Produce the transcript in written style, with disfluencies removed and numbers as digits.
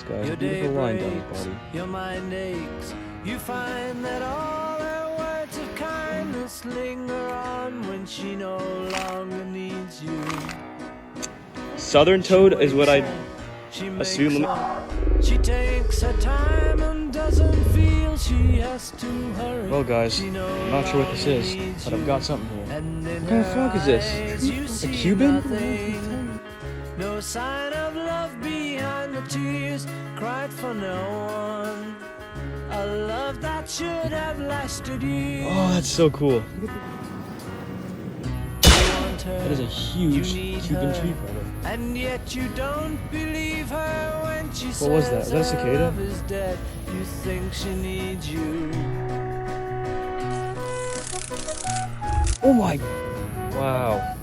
guys. Your Beautiful day line down the breaks, body. your mind aches. You find that all her words of kindness linger on when she no longer needs you. Southern Toad is what I She assume. makes up, she takes her time and doesn't feel she has to hurry. Well, guys, She no I'm not sure what this longer is, needs but I've you. got something here. And in What kind of her frog is this? eyes you A see Cuban? nothing. No sign of love behind the tears cried for no one. A love that should have lasted years. Oh, that's so cool. That is a You huge need Cuban her, tree frog. and yet you don't believe her when she says What was that? Is that a her cicada? love is dead. You think she needs you. Oh my! Wow.